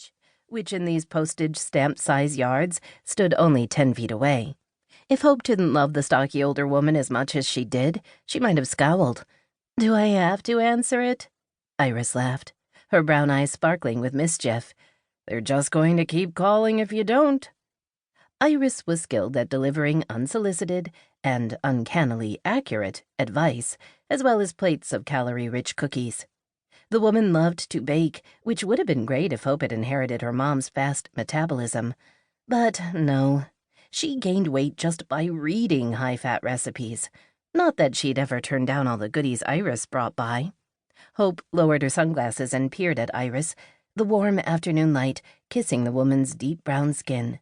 cottage, which in these postage-stamp-size yards stood only 10 feet away. If Hope didn't love the stocky older woman as much as she did, she might have scowled. "Do I have to answer it?" Iris laughed, her brown eyes sparkling with mischief. "They're just going to keep calling if you don't." Iris was skilled at delivering unsolicited and uncannily accurate advice, as well as plates of calorie-rich cookies. The woman loved to bake, which would have been great if Hope had inherited her mom's fast metabolism. But no, she gained weight just by reading high-fat recipes. Not that she'd ever turned down all the goodies Iris brought by. Hope lowered her sunglasses and peered at Iris, the warm afternoon light kissing the woman's deep brown skin.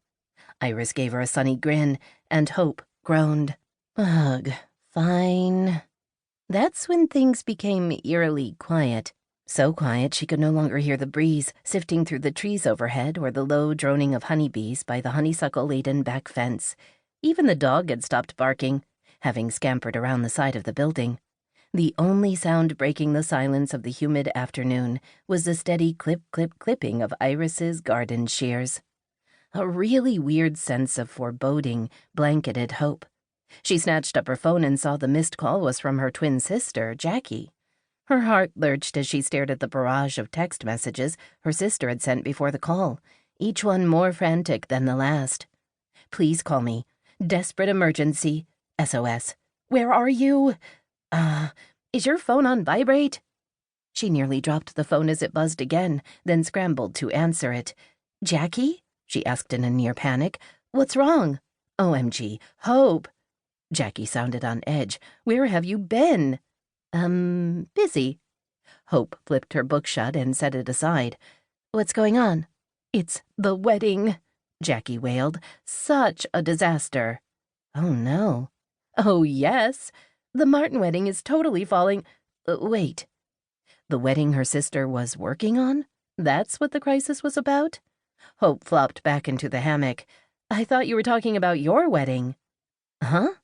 Iris gave her a sunny grin, and Hope groaned. "Ugh, fine." That's when things became eerily quiet. So quiet she could no longer hear the breeze sifting through the trees overhead or the low droning of honeybees by the honeysuckle-laden back fence. Even the dog had stopped barking, having scampered around the side of the building. The only sound breaking the silence of the humid afternoon was the steady clip-clip-clipping of Iris's garden shears. A really weird sense of foreboding blanketed Hope. She snatched up her phone and saw the missed call was from her twin sister, Jackie. Her heart lurched as she stared at the barrage of text messages her sister had sent before the call, each one more frantic than the last. "Please call me. Desperate emergency. SOS. Where are you? Is your phone on vibrate?" She nearly dropped the phone as it buzzed again, then scrambled to answer it. "Jackie?" she asked in a near panic. "What's wrong?" "OMG. Hope." Jackie sounded on edge. "Where have you been?" Busy." Hope flipped her book shut and set it aside. "What's going on?" "It's the wedding," Jackie wailed. "Such a disaster." "Oh, no." "Oh, yes. The Martin wedding is totally falling— wait. The wedding her sister was working on? That's what the crisis was about?" Hope flopped back into the hammock. "I thought you were talking about your wedding." "Huh?"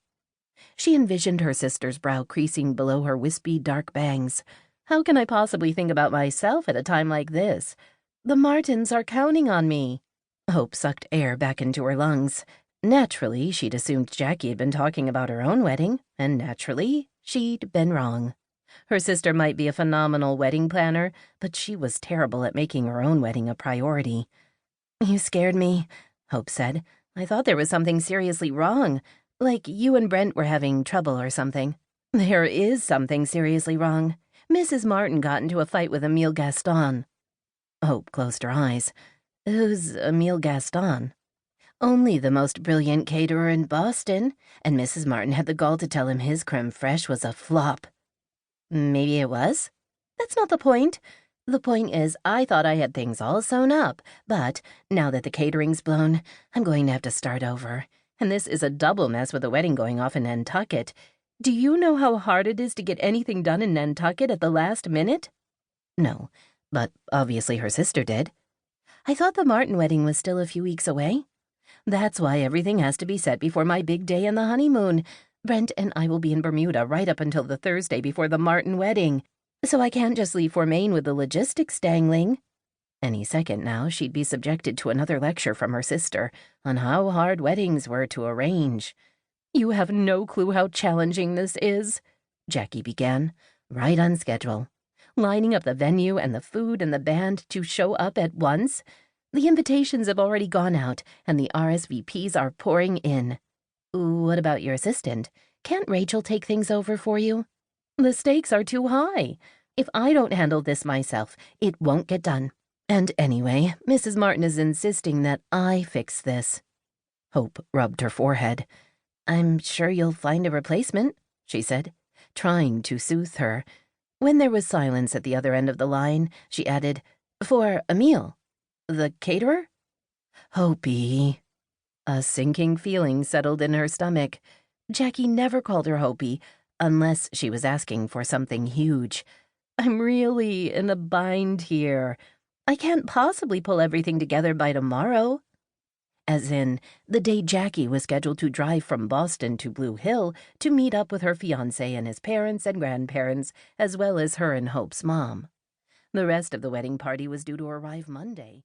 She envisioned her sister's brow creasing below her wispy dark bangs. "How can I possibly think about myself at a time like this? The Martins are counting on me." Hope sucked air back into her lungs. Naturally, she'd assumed Jackie had been talking about her own wedding, and naturally, she'd been wrong. Her sister might be a phenomenal wedding planner, but she was terrible at making her own wedding a priority. "You scared me," Hope said. "I thought there was something seriously wrong. Like you and Brent were having trouble or something." "There is something seriously wrong. Mrs. Martin got into a fight with Emile Gaston." Hope closed her eyes. "Who's Emile Gaston?" "Only the most brilliant caterer in Boston, and Mrs. Martin had the gall to tell him his creme fraiche was a flop." "Maybe it was? That's not the point. The point is, I thought I had things all sewn up, but now that the catering's blown, I'm going to have to start over. And this is a double mess with the wedding going off in Nantucket. Do you know how hard it is to get anything done in Nantucket at the last minute?" "No, but obviously her sister did." "I thought the Martin wedding was still a few weeks away. That's why everything has to be set before my big day in the honeymoon. Brent and I will be in Bermuda right up until the Thursday before the Martin wedding. So I can't just leave for Maine with the logistics dangling." Any second now, she'd be subjected to another lecture from her sister on how hard weddings were to arrange. "You have no clue how challenging this is," Jackie began. "Right on schedule. Lining up the venue and the food and the band to show up at once. The invitations have already gone out, and the RSVPs are pouring in." "What about your assistant? Can't Rachel take things over for you?" "The stakes are too high. If I don't handle this myself, it won't get done. And anyway, Mrs. Martin is insisting that I fix this." Hope rubbed her forehead. "I'm sure you'll find a replacement," she said, trying to soothe her. When there was silence at the other end of the line, she added, "For Emile, the caterer?" "Hopi." A sinking feeling settled in her stomach. Jackie never called her Hopi, unless she was asking for something huge. "I'm really in a bind here. I can't possibly pull everything together by tomorrow." As in, the day Jackie was scheduled to drive from Boston to Blue Hill to meet up with her fiancé and his parents and grandparents, as well as her and Hope's mom. The rest of the wedding party was due to arrive Monday.